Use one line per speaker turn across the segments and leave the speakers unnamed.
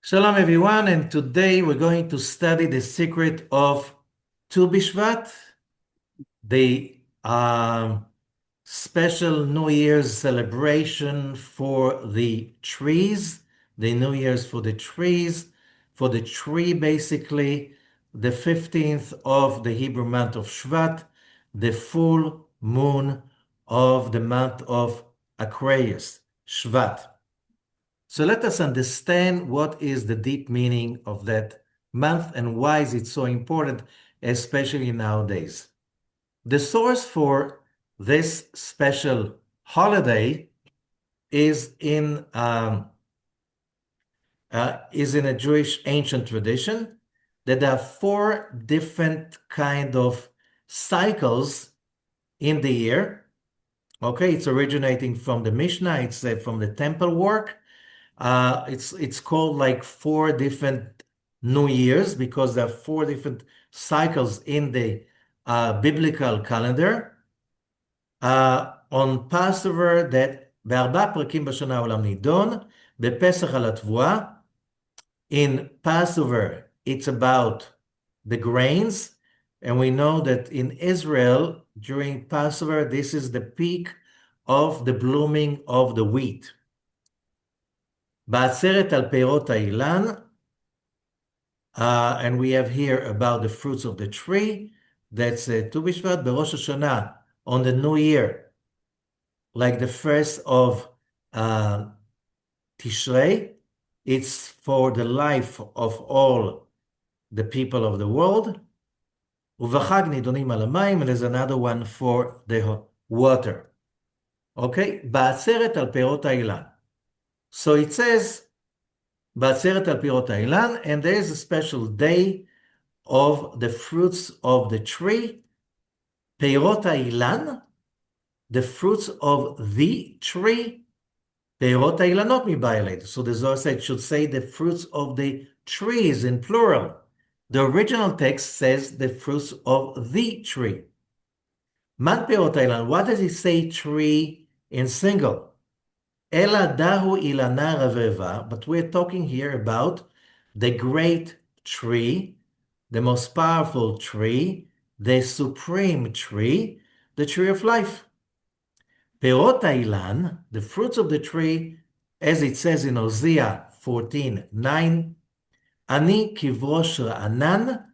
Shalom everyone, and today we're going to study the secret of Tu BiShvat, the special New Year's celebration for the trees, the New Year's for the trees, for the tree basically, the 15th of the Hebrew month of Shvat, the full moon of the month of Aquarius, Shvat. So let us understand what is the deep meaning of that month and why is it so important, especially nowadays. The source for this special holiday is in a Jewish ancient tradition that there are four different kind of cycles in the year. Okay, it's originating from the Mishnah, it's from the temple work. It's called like four different New Years because there are four different cycles in the biblical calendar. On Passover, that בארבע פרקים בשנה העולם נידון, בפסח על התבואה. In Passover, it's about the grains, and we know that in Israel, during Passover, this is the peak of the blooming of the wheat. בעצרת על פירות האילן, and we have here about the fruits of the tree. That's Tu BiShvat. בראש השנה, on the new year, like the first of Tishrei, it's for the life of all the people of the world. ובחג נידונים על המים, and there's another one for the water. Okay, בעצרת על פירות האילן. So it says, בעצרת על פירות האילן, and there is a special day of the fruits of the tree, פירות האילן, the fruits of the tree, פירות האילנות מבא אלינו. So the Zohar said should say the fruits of the trees in plural. The original text says the fruits of the tree. Man פירות האילן, what does it say tree in single? Ela dahu ilana raveva, but we're talking here about the great tree, the most powerful tree, the supreme tree, the tree of life. Perot ha'ilan, the fruits of the tree, as it says in Hosea 14:9, Ani kivrosh ra'anan,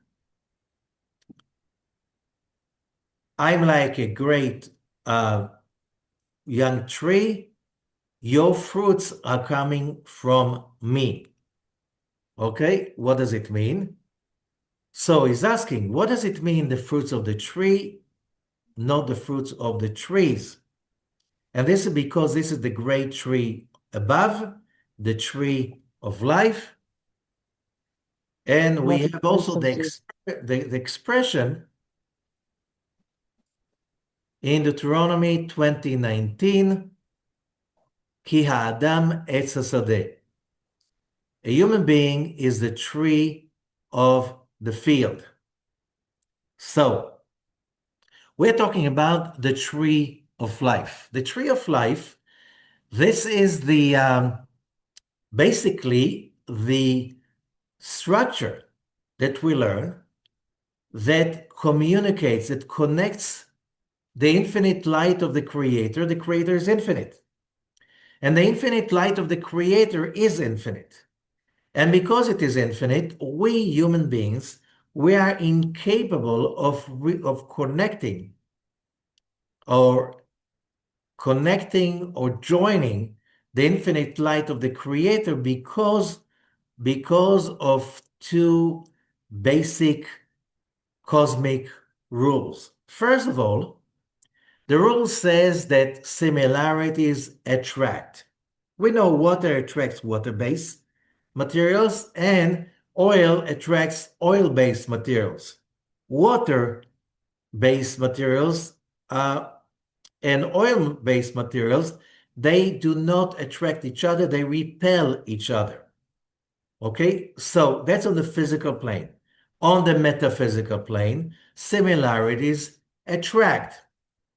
I'm like a great young tree, your fruits are coming from me. Okay, what does it mean? So he's asking, what does it mean, the fruits of the tree, not the fruits of the trees? And this is because this is the great tree above, the tree of life. And we have also the expression in Deuteronomy 20:19, Ki ha'adam etz hasadeh. A human being is the tree of the field. So, we're talking about the tree of life. The tree of life, this is the basically the structure that we learn that communicates, that connects the infinite light of the Creator. The Creator is infinite. And the infinite light of the Creator is infinite. And because it is infinite, we human beings, we are incapable of connecting or joining the infinite light of the Creator because of two basic cosmic rules. First of all, the rule says that similarities attract. We know water attracts water-based materials and oil attracts oil-based materials. Water-based materials and oil-based materials, they do not attract each other, they repel each other. Okay, so that's on the physical plane. On the metaphysical plane, similarities attract,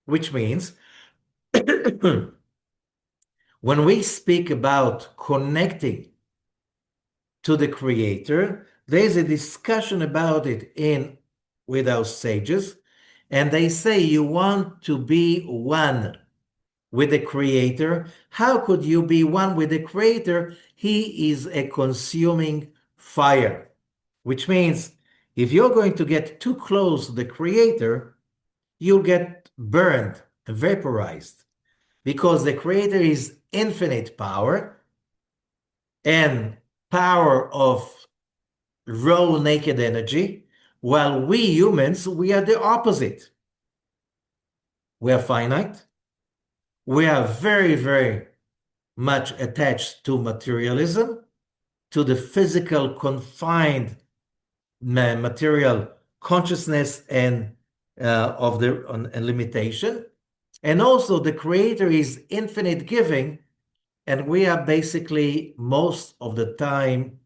which means when we speak about connecting to the Creator. There's a discussion about it in with our sages, and they say you want to be one with the Creator. How could you be one with the Creator? He is a consuming fire, which means if you're going to get too close to the Creator, you'll get burned and vaporized, because the Creator is infinite power and power of raw naked energy, while we humans, we are the opposite. We are finite. We are very, very much attached to materialism, to the physical confined material consciousness and of the and limitation. And also the Creator is infinite giving, and we are basically most of the time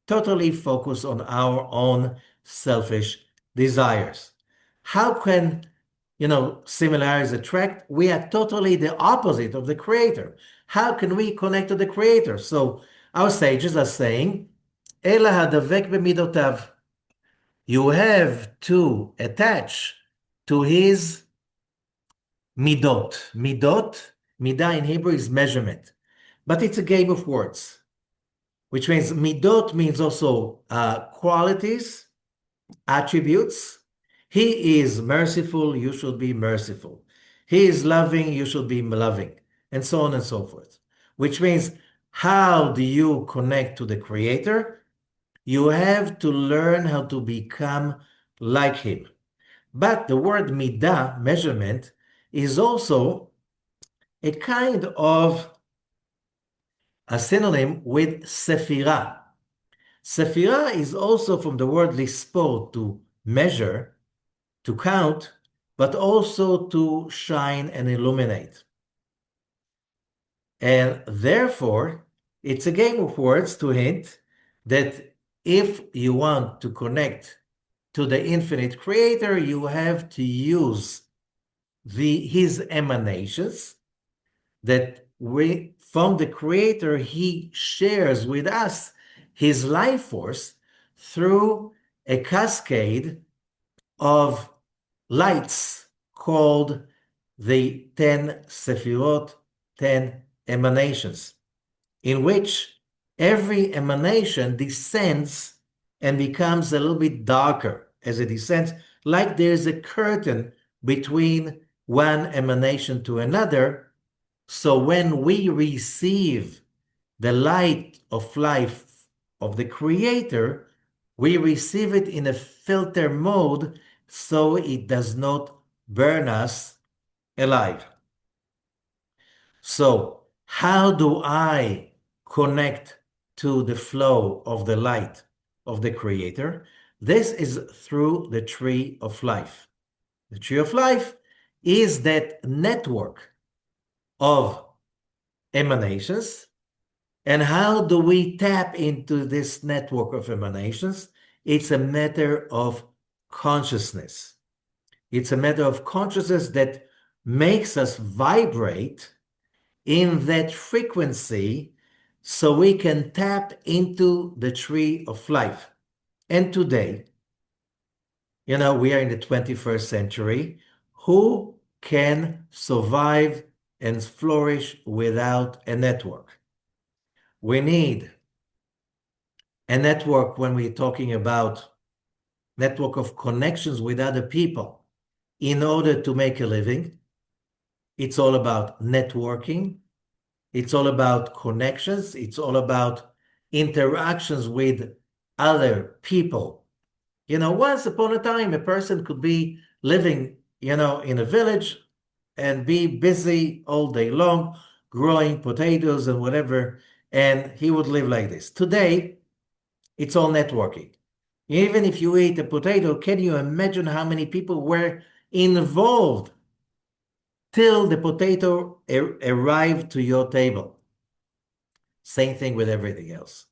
totally focused on our own selfish desires. How can, similarities attract? We are totally the opposite of the Creator. How can we connect to the Creator? So our sages are saying, Ela hadavek b'midotav. You have to attach to his midot. Midot, midah in Hebrew is measurement, but it's a game of words, which means midot means also qualities, attributes. He is merciful, you should be merciful. He is loving, you should be loving, and so on and so forth. Which means, how do you connect to the Creator? You have to learn how to become like him. But the word midah, measurement, is also a kind of a synonym with sephirah. Sephirah is also from the word lispor, to measure, to count, but also to shine and illuminate. And therefore, it's a game of words to hint that if you want to connect to the infinite Creator, you have to use his emanations that from the Creator, he shares with us his life force through a cascade of lights called the 10 Sephirot, 10 emanations, in which every emanation descends and becomes a little bit darker as it descends, like there's a curtain between one emanation to another. So when we receive the light of life of the Creator, we receive it in a filter mode so it does not burn us alive. So how do I connect to the flow of the light of the Creator? This is through the tree of life. The tree of life is that network of emanations. And how do we tap into this network of emanations? It's a matter of consciousness. It's a matter of consciousness that makes us vibrate in that frequency so we can tap into the tree of life. And today, we are in the 21st century. Who can survive and flourish without a network? We need a network when we're talking about network of connections with other people in order to make a living. It's all about networking. It's all about connections. It's all about interactions with other people. Once upon a time, a person could be living, in a village and be busy all day long, growing potatoes and whatever, and he would live like this. Today, it's all networking. Even if you eat a potato, can you imagine how many people were involved till the potato arrived to your table? Same thing with everything else.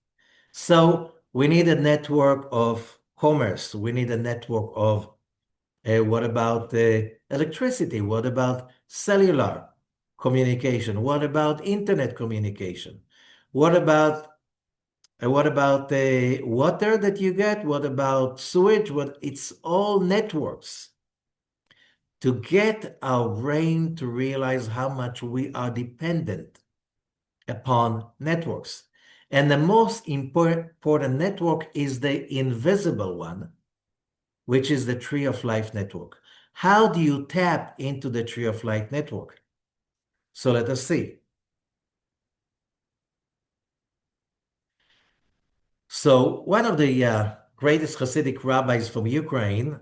So we need a network of commerce. We need a network of what about electricity? What about cellular communication? What about internet communication? What about What about the water that you get? What about sewage? It's all networks. To get our brain to realize how much we are dependent upon networks. And the most important network is the invisible one, which is the Tree of Life network. How do you tap into the Tree of Life network? So let us see. So one of the greatest Hasidic rabbis from Ukraine,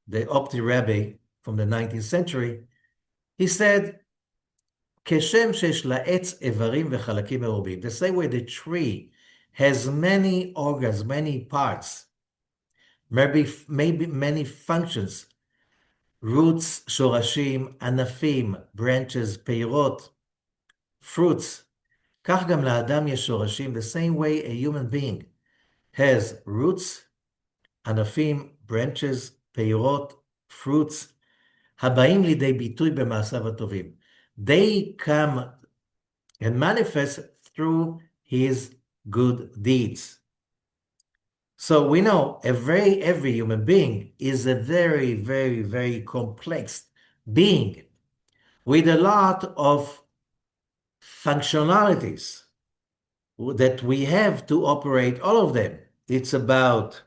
the Opti Rabbi from the 19th century, he said, כשם שיש לעץ איברים וחלקים מרובים, the same way the tree has many organs, many parts, maybe many functions, roots, שורשים, ענפים, branches, פירות, fruits, כך גם לאדם יש שורשים, the same way a human being has roots, ענפים, branches, פירות, fruits, הבאים לידי ביטוי במעשיו הטובים. They come and manifest through his good deeds. So we know every human being is a very, very, very complex being with a lot of functionalities that we have to operate all of them. It's about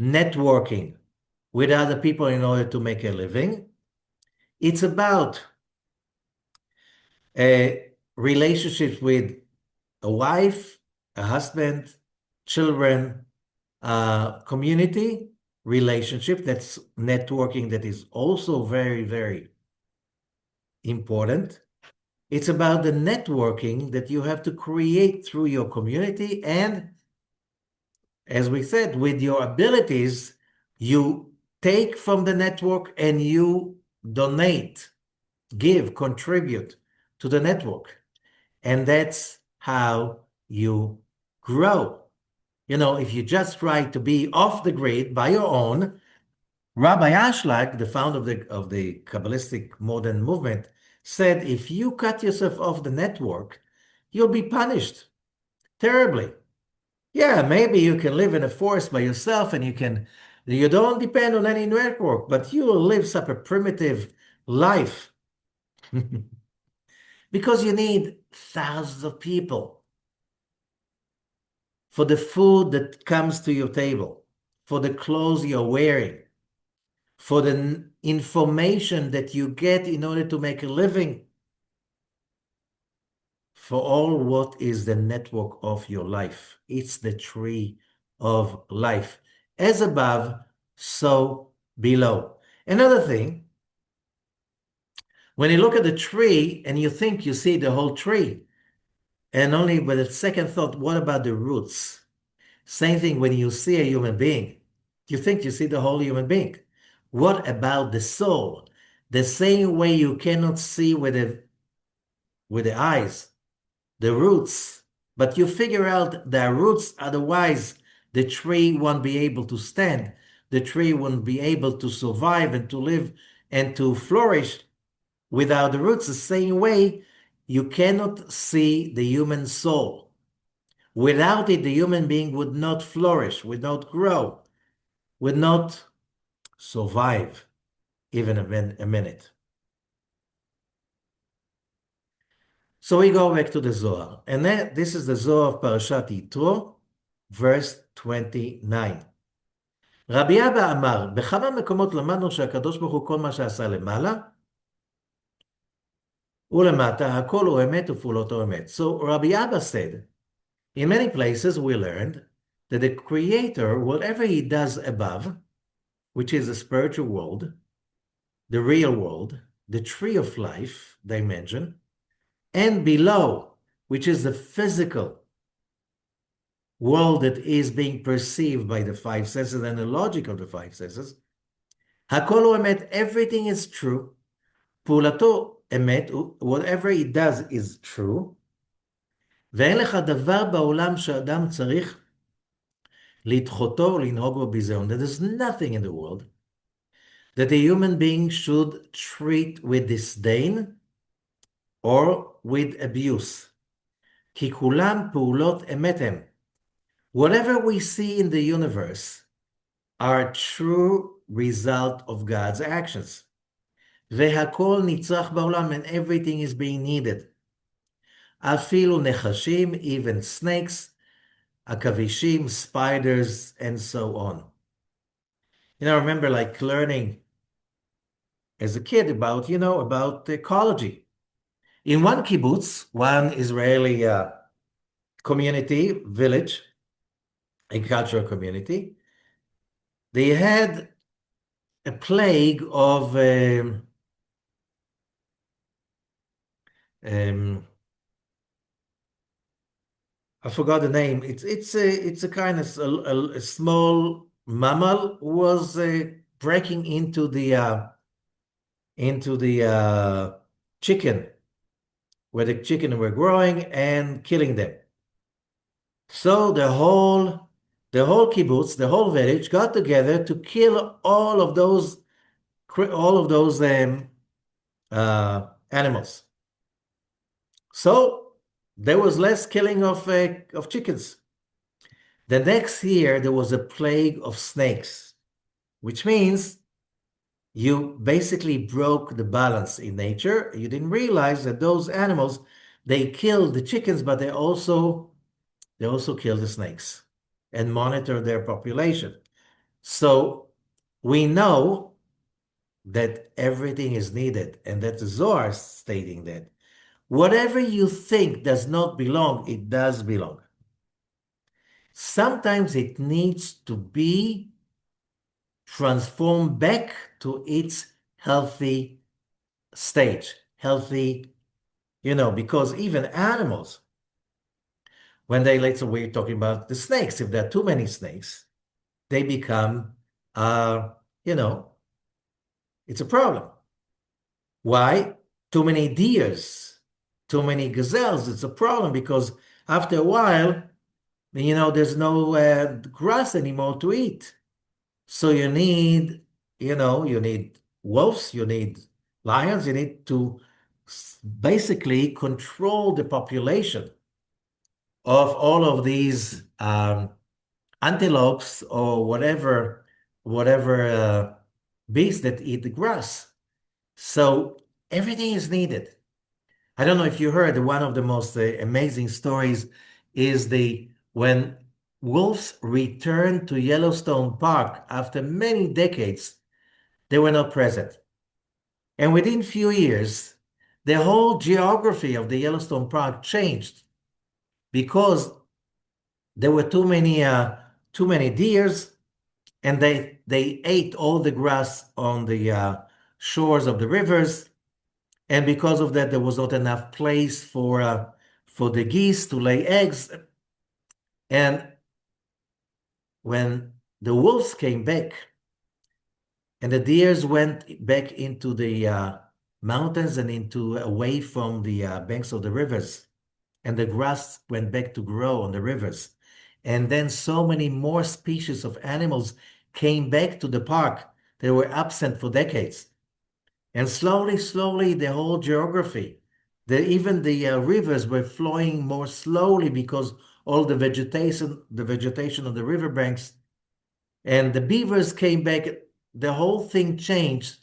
networking with other people in order to make a living. It's about relationships with a wife, a husband, children, community relationship. That's networking that is also very, very important. It's about the networking that you have to create through your community. And as we said, with your abilities, you take from the network and you donate, give, contribute to the network. And that's how you grow. You know, if you just try to be off the grid by your own, Rabbi Ashlag, the founder of the Kabbalistic modern movement, said if you cut yourself off the network, you'll be punished terribly. Yeah, maybe you can live in a forest by yourself and you don't depend on any network, but you will live such a primitive life because you need thousands of people for the food that comes to your table, for the clothes you're wearing, for the information that you get in order to make a living, for all what is the network of your life. It's the tree of life. As above, so below. Another thing, when you look at the tree and you think you see the whole tree, and only with a second thought, what about the roots? Same thing when you see a human being. You think you see the whole human being. What about the soul? The same way you cannot see with the eyes, the roots, but you figure out the roots, otherwise the tree won't be able to stand. The tree won't be able to survive and to live and to flourish without the roots. The same way you cannot see the human soul. Without it, the human being would not flourish, would not grow, would not survive even a minute. So we go back to the Zohar. And then this is the Zohar of Parashat Yitro, verse 29. רבי אבא אמר, בכמה מקומות למדנו שהקדוש ברוך הוא כל מה שעשה למעלה ולמטה, הכל הוא אמת ופעולתו אמת. So Rabbi Abba said, in many places we learned that the Creator, whatever he does above, which is the spiritual world, the real world, the tree of life dimension, and below, which is the physical world that is being perceived by the five senses and the logic of the five senses, הכל הוא אמת, everything is true, פעולתו אמת, whatever he does is true, ואין לך דבר בעולם שאדם צריך לדחותו או לנהוג בו ביזיון. There is nothing in the world that a human being should treat with disdain or with abuse. כי כולם פעולות אמת הם. Whatever we see in the universe are true result of God's actions. והכל נצרך בעולם, and everything is being needed. אפילו נחשים, even snakes, עכבישים, spiders, and so on. I remember like learning as a kid about, about ecology. In one kibbutz, one Israeli community, village, agricultural community, they had a plague of I forgot the name. It's a kind of a small mammal who was breaking into the chicken where the chicken were growing and killing them. So the whole kibbutz, the whole village got together to kill all of those animals. So there was less killing of chickens. The next year, there was a plague of snakes, which means you basically broke the balance in nature. You didn't realize that those animals, they killed the chickens, but they also killed the snakes and monitor their population. So we know that everything is needed, and that the Zohar is stating that whatever you think does not belong, it does belong. Sometimes it needs to be transformed back to its healthy stage, because even animals, when we're talking about the snakes, if there are too many snakes, they become, it's a problem. Why? Too many deers, too many gazelles, it's a problem because after a while, there's no grass anymore to eat. So you need wolves, you need lions, you need to basically control the population of all of these antelopes or whatever beasts that eat the grass. So everything is needed. I don't know if you heard one of the most amazing stories is when wolves returned to Yellowstone Park after many decades, they were not present. And within few years, the whole geography of the Yellowstone Park changed because there were too many deers, and they ate all the grass on the shores of the rivers. And because of that, there was not enough place for the geese to lay eggs. And when the wolves came back and the deers went back into the mountains and away from the banks of the rivers, and the grass went back to grow on the rivers, and then so many more species of animals came back to the park. They were absent for decades. And slowly, the whole geography, even the rivers were flowing more slowly because all the vegetation of the riverbanks, and the beavers came back. The whole thing changed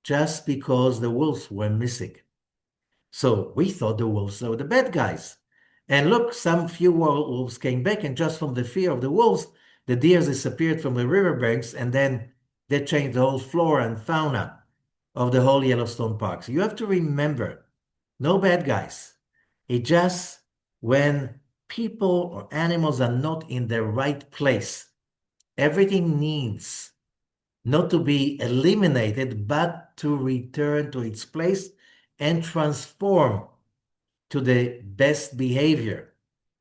just because the wolves were missing. So we thought the wolves were the bad guys. And look, some few wolves came back, and just from the fear of the wolves, the deer disappeared from the riverbanks, and then they changed the whole flora and fauna of the whole Yellowstone Park. So you have to remember, no bad guys. It just when people or animals are not in the right place, everything needs not to be eliminated, but to return to its place and transform to the best behavior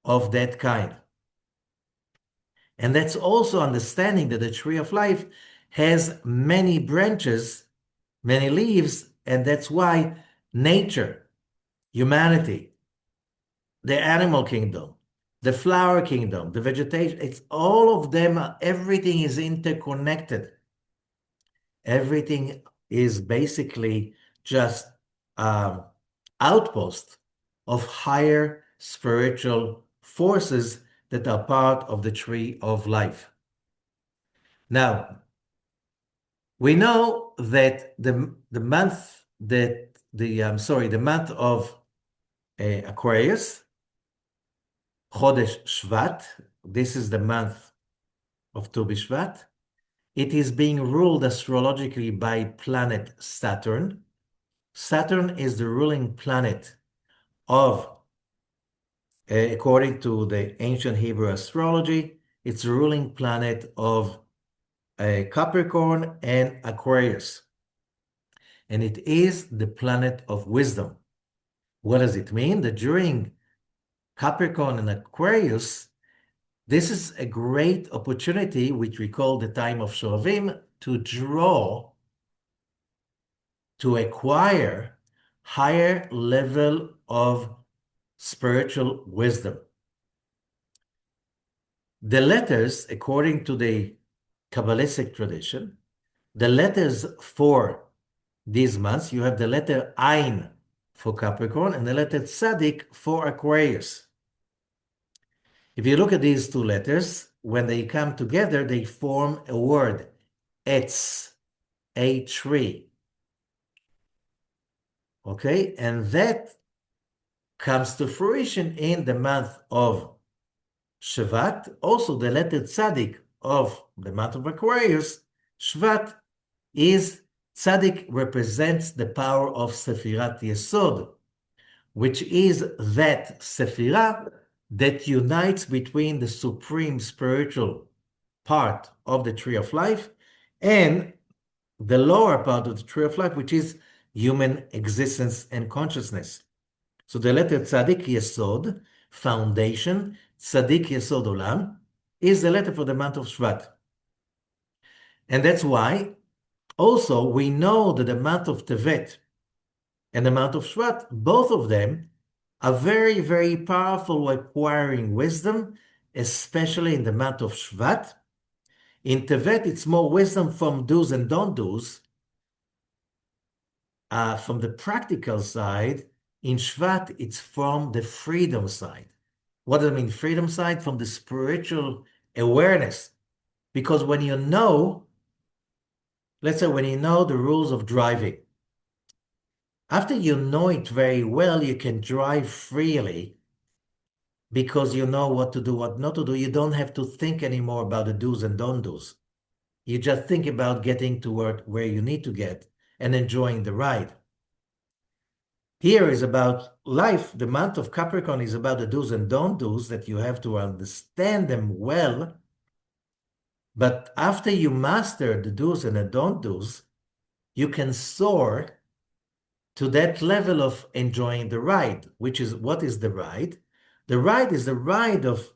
of that kind. And that's also understanding that the tree of life has many branches, many leaves, and that's why nature, humanity, the animal kingdom, the flower kingdom, the vegetation, it's all of them, everything is interconnected. Everything is basically just outpost of higher spiritual forces that are part of the tree of life. Now, we know that the month of Aquarius, Chodesh Shvat, this is the month of Tu BiShvat. It is being ruled astrologically by planet Saturn. Saturn is the ruling planet of, according to the ancient Hebrew astrology, it's the ruling planet of Capricorn and Aquarius. And it is the planet of wisdom. What does it mean? That during Capricorn and Aquarius, this is a great opportunity, which we call the time of Shovim, to draw, to acquire higher level of spiritual wisdom. The letters, according to the Kabbalistic tradition, the letters for these months, you have the letter Ain for Capricorn and the letter Tzadik for Aquarius. If you look at these two letters, when they come together, they form a word, Etz, a tree. Okay, and that comes to fruition in the month of Shvat. Also, the letter Tzadik of the month of Aquarius, Shvat, is Tzadik represents the power of Sefirat Yesod, which is that Sephirah that unites between the supreme spiritual part of the tree of life and the lower part of the tree of life, which is human existence and consciousness. So the letter Tzadik Yesod, foundation, Tzadik Yesod Olam, is the letter for the month of Shvat. And that's why also we know that the month of Tevet and the month of Shvat, both of them are very, very powerful acquiring wisdom, especially in the month of Shvat. In Tevet, it's more wisdom from do's and don't do's. From the practical side, in Shvat, it's from the freedom side. What does it mean, freedom side? From the spiritual awareness. Because when you know, let's say when you know the rules of driving, after you know it very well, you can drive freely because you know what to do, what not to do. You don't have to think anymore about the do's and don't do's. You just think about getting to where you need to get and enjoying the ride. Here is about life. The month of Capricorn is about the do's and don't do's that you have to understand them well. But after you master the do's and the don't do's, you can soar to that level of enjoying the ride, which is, what is the ride? The ride is the ride of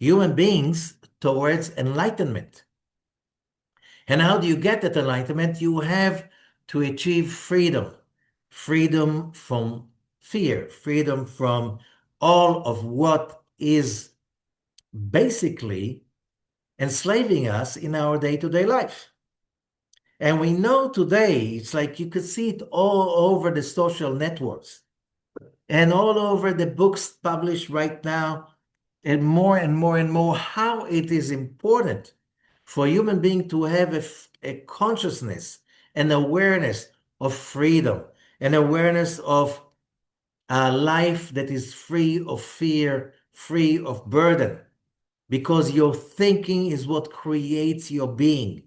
human beings towards enlightenment. And how do you get that enlightenment? You have to achieve freedom. Freedom from fear, freedom from all of what is basically enslaving us in our day-to-day life. And we know today, it's like you could see it all over the social networks and all over the books published right now, and more and more and more, how it is important for human being to have a consciousness and awareness of freedom, an awareness of a life that is free of fear, free of burden, because your thinking is what creates your being.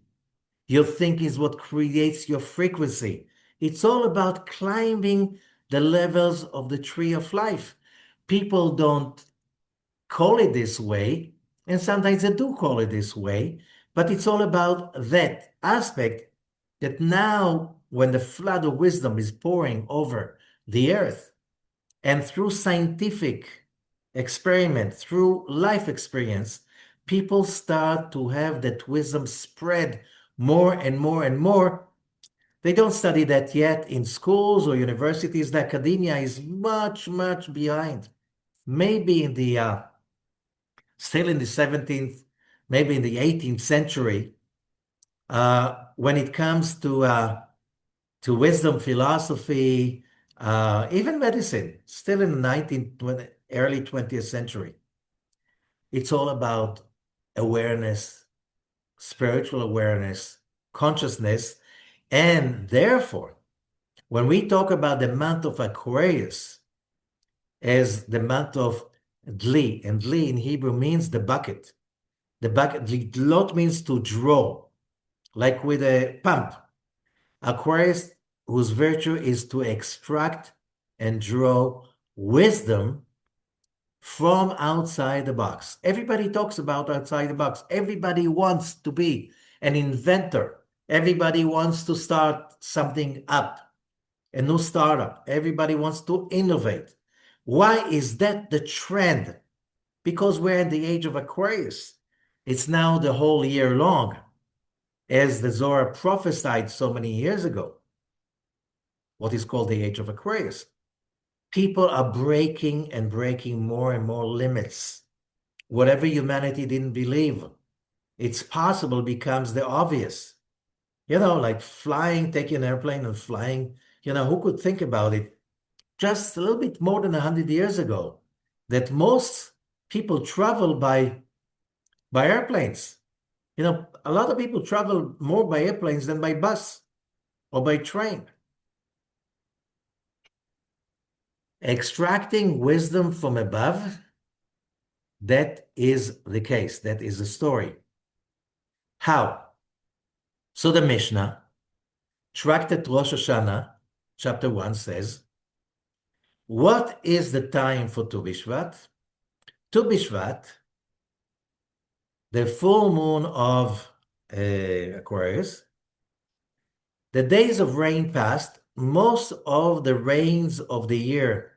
Your thinking is what creates your frequency. It's all about climbing the levels of the tree of life. People don't call it this way, and sometimes they do call it this way, but it's all about that aspect that now, when the flood of wisdom is pouring over the earth, and through scientific experiment, through life experience, people start to have that wisdom spread more and more and more. They don't study that yet in schools or universities. The academia is much, much behind. Maybe still in the 17th, maybe in the 18th century, when it comes to wisdom, philosophy, even medicine, still in the early 20th century. It's all about awareness, spiritual awareness, consciousness, and therefore, when we talk about the month of Aquarius as the month of Dli, and Dli in Hebrew means the bucket. The bucket, Dlot means to draw, like with a pump. Aquarius, whose virtue is to extract and draw wisdom from outside the box. Everybody talks about outside the box. Everybody wants to be an inventor. Everybody wants to start something up, a new startup. Everybody wants to innovate. Why is that the trend? Because we're in the age of Aquarius. It's now the whole year long, as the Zohar prophesied so many years ago, what is called the age of Aquarius. People are breaking and breaking more and more limits. Whatever humanity didn't believe, it's possible becomes the obvious. Like flying, taking an airplane and flying. Who could think about it just a little bit more than 100 years ago, that most people travel by airplanes. A lot of people travel more by airplanes than by bus or by train. Extracting wisdom from above, that is the case. That is the story. How? So the Mishnah, Tractate Rosh Hashanah, chapter 1 says, what is the time for Tu BiShvat? Tu BiShvat, the full moon of Aquarius, the days of rain passed, most of the rains of the year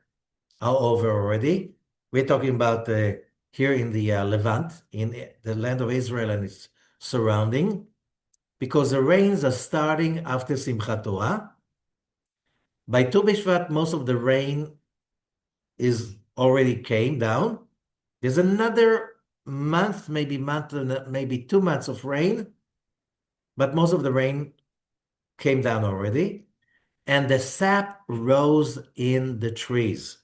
are over already. We're talking about here in the Levant, in the land of Israel and its surrounding, because the rains are starting after Simchat Torah. By Tu BiShvat, most of the rain is already came down. There's another month, maybe 2 months of rain, but most of the rain came down already, and the sap rose in the trees.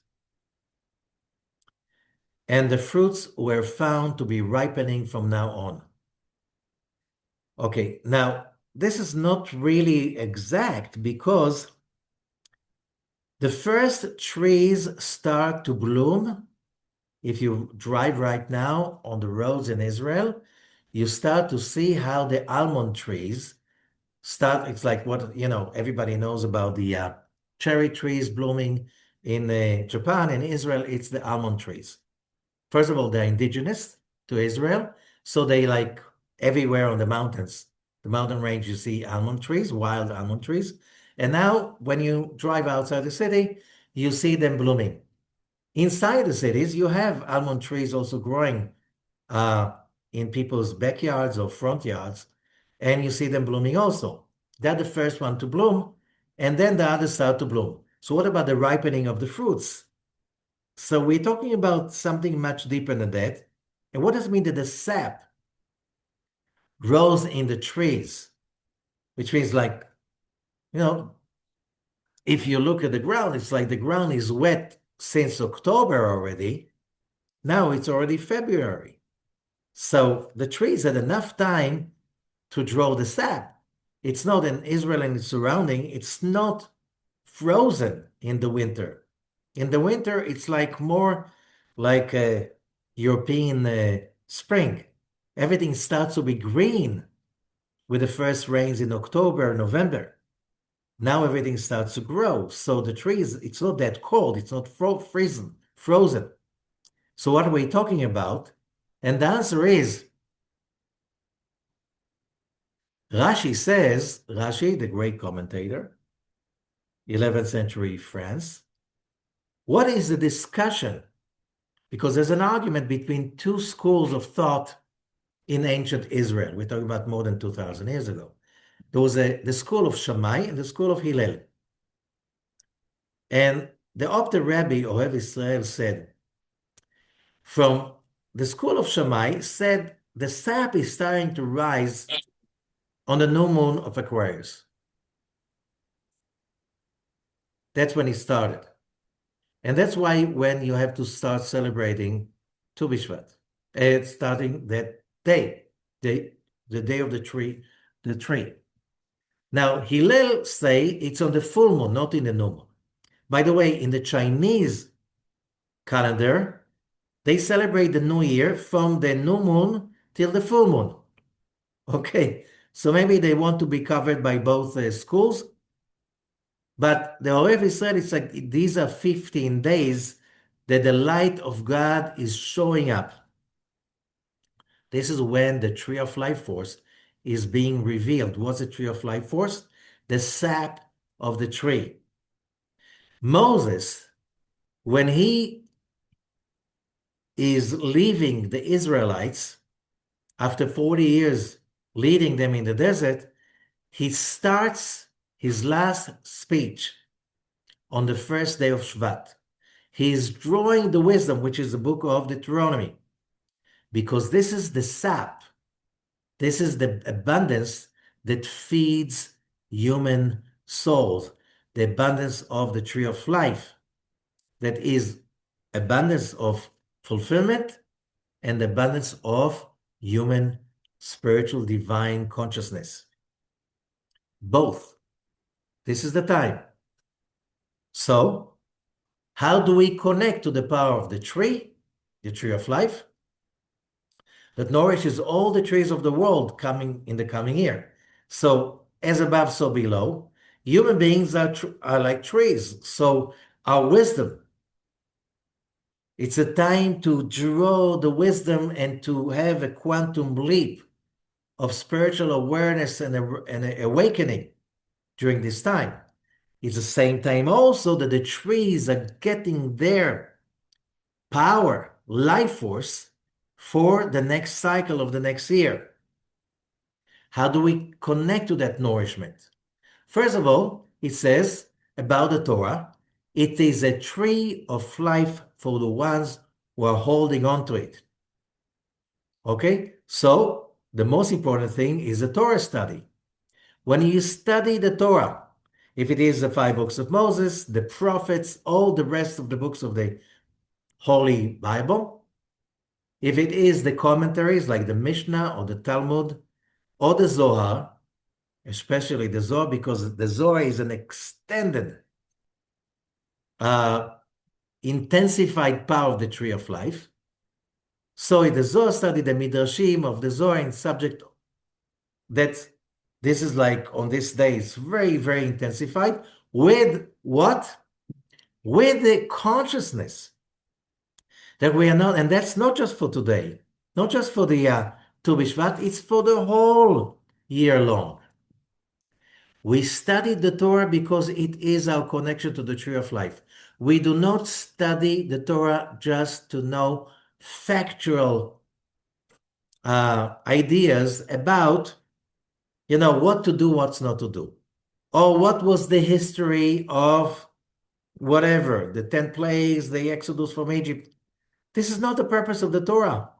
And the fruits were found to be ripening from now on. Okay, now this is not really exact because the first trees start to bloom. If you drive right now on the roads in Israel, you start to see how the almond trees start. It's like what, everybody knows about the cherry trees blooming in Japan and Israel. It's the almond trees. First of all, they're indigenous to Israel. So they like everywhere on the mountains, the mountain range, you see almond trees, wild almond trees. And now when you drive outside the city, you see them blooming. Inside the cities, you have almond trees also growing in people's backyards or front yards, and you see them blooming also. They're the first one to bloom, and then the others start to bloom. So what about the ripening of the fruits? So we're talking about something much deeper than that. And what does it mean that the sap grows in the trees? Which means like, if you look at the ground, it's like the ground is wet since October already. Now it's already February. So the trees had enough time to draw the sap. It's not in Israel and its surrounding, it's not frozen in the winter. In the winter, it's like more like a European spring. Everything starts to be green with the first rains in October, November. Now everything starts to grow. So the trees, it's not that cold. It's not frozen. So what are we talking about? And the answer is, Rashi says, Rashi, the great commentator, 11th century France, what is the discussion? Because there's an argument between two schools of thought in ancient Israel. We're talking about more than 2,000 years ago. There was the school of Shammai and the school of Hillel. And the Opter Rabbi, Ohev Israel, said, from the school of Shammai, said the sap is starting to rise on the new moon of Aquarius. That's when it started. And that's why when you have to start celebrating Tu BiShvat, starting that day, the day of the tree, the tree. Now, Hillel say it's on the full moon, not in the new moon. By the way, in the Chinese calendar, they celebrate the new year from the new moon till the full moon. Okay, so maybe they want to be covered by both schools, but the Horev said it's like these are 15 days that the light of God is showing up. This is when the tree of life force is being revealed. What's the tree of life force? The sap of the tree. Moses, when he is leaving the Israelites after 40 years leading them in the desert, he starts his last speech on the first day of Shvat. He is drawing the wisdom, which is the book of Deuteronomy, because this is the sap. This is the abundance that feeds human souls, the abundance of the tree of life, that is abundance of fulfillment and abundance of human spiritual divine consciousness. Both. This is the time. So, how do we connect to the power of the tree of life, that nourishes all the trees of the world coming in the coming year? So, as above, so below, human beings are like trees. So, our wisdom, it's a time to draw the wisdom and to have a quantum leap of spiritual awareness and awakening during this time. It's the same time also that the trees are getting their power, life force for the next cycle of the next year. How do we connect to that nourishment? First of all, it says about the Torah, it is a tree of life for the ones who are holding on to it. Okay, so the most important thing is the Torah study. When you study the Torah, if it is the 5 books of Moses, the prophets, all the rest of the books of the Holy Bible, if it is the commentaries like the Mishnah or the Talmud or the Zohar, especially the Zohar, because the Zohar is an extended, intensified power of the tree of life. So in the Zohar study, the Midrashim of the Zohar in subject that this is like on this day, it's very, very intensified with what? With the consciousness that we are not, and that's not just for today, not just for the Tu BiShvat, it's for the whole year long. We study the Torah because it is our connection to the tree of life. We do not study the Torah just to know factual ideas about, what to do, what's not to do, or what was the history of whatever, the 10 plagues, the Exodus from Egypt. This is not the purpose of the Torah.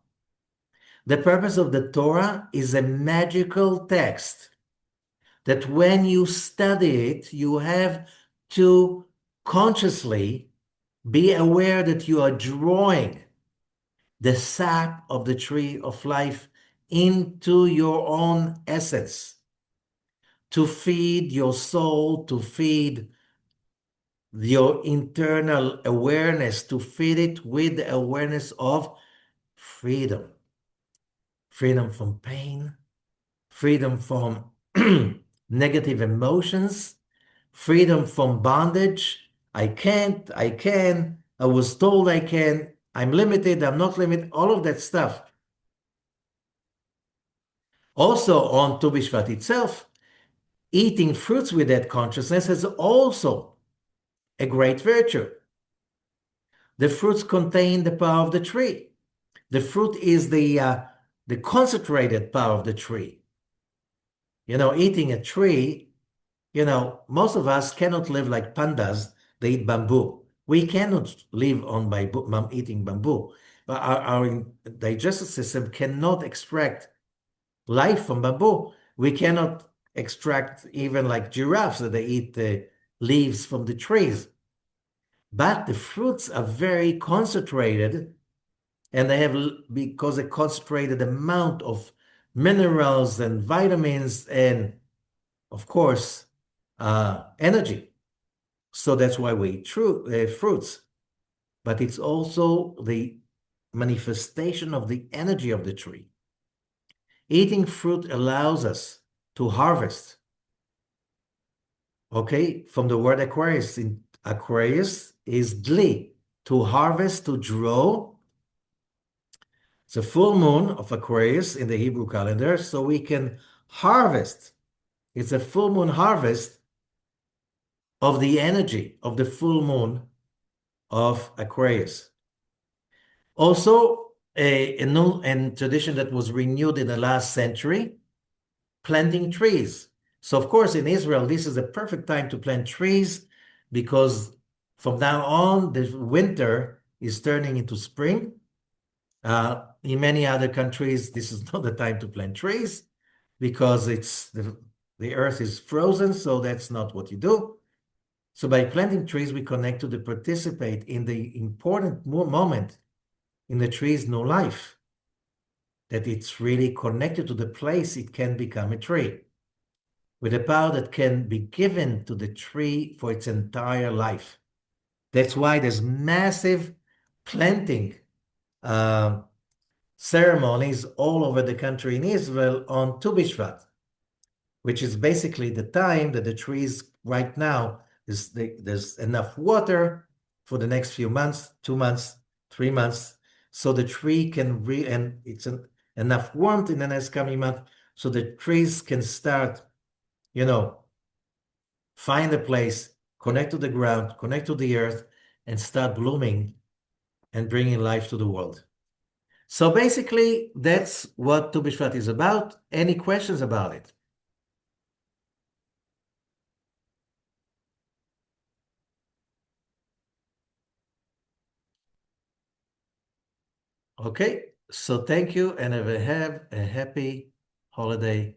The purpose of the Torah is a magical text that when you study it, you have to consciously be aware that you are drawing the sap of the tree of life into your own essence to feed your soul, to feed your internal awareness, to feed it with the awareness of freedom. Freedom from pain, freedom from negative emotions, freedom from bondage. I can't, I can, I was told I can, I'm limited, I'm not limited, all of that stuff. Also on Tu BiShvat itself, eating fruits with that consciousness is also a great virtue. The fruits contain the power of the tree. The fruit is the concentrated power of the tree. Eating a tree, most of us cannot live like pandas. They eat bamboo. We cannot live on eating bamboo. But our digestive system cannot extract life from bamboo. We cannot extract even like giraffes that they eat the leaves from the trees. But the fruits are very concentrated and they have, because a concentrated amount of minerals and vitamins and, of course, energy. So that's why we eat fruits. But it's also the manifestation of the energy of the tree. Eating fruit allows us to harvest, okay, from the word Aquarius. In Aquarius is dli, to harvest, to draw. It's a full moon of Aquarius in the Hebrew calendar, so we can harvest. It's a full moon harvest of the energy of the full moon of Aquarius. Also, a new and tradition that was renewed in the last century, planting trees. So, of course, in Israel, this is a perfect time to plant trees because from now on, the winter is turning into spring. In many other countries, this is not the time to plant trees because the earth is frozen, so that's not what you do. So by planting trees, we connect to the participate in the important moment in the tree's new life, that it's really connected to the place it can become a tree, with a power that can be given to the tree for its entire life. That's why there's massive planting ceremonies all over the country in Israel on Tu BiShvat, which is basically the time that the trees right now, there's enough water for the next few months, 2 months, 3 months, so the tree can and it's enough warmth in the next coming month, so the trees can start, find a place, connect to the ground, connect to the earth, and start blooming and bringing life to the world. So basically, that's what Tu BiShvat is about. Any questions about it? Okay, so thank you and have a happy holiday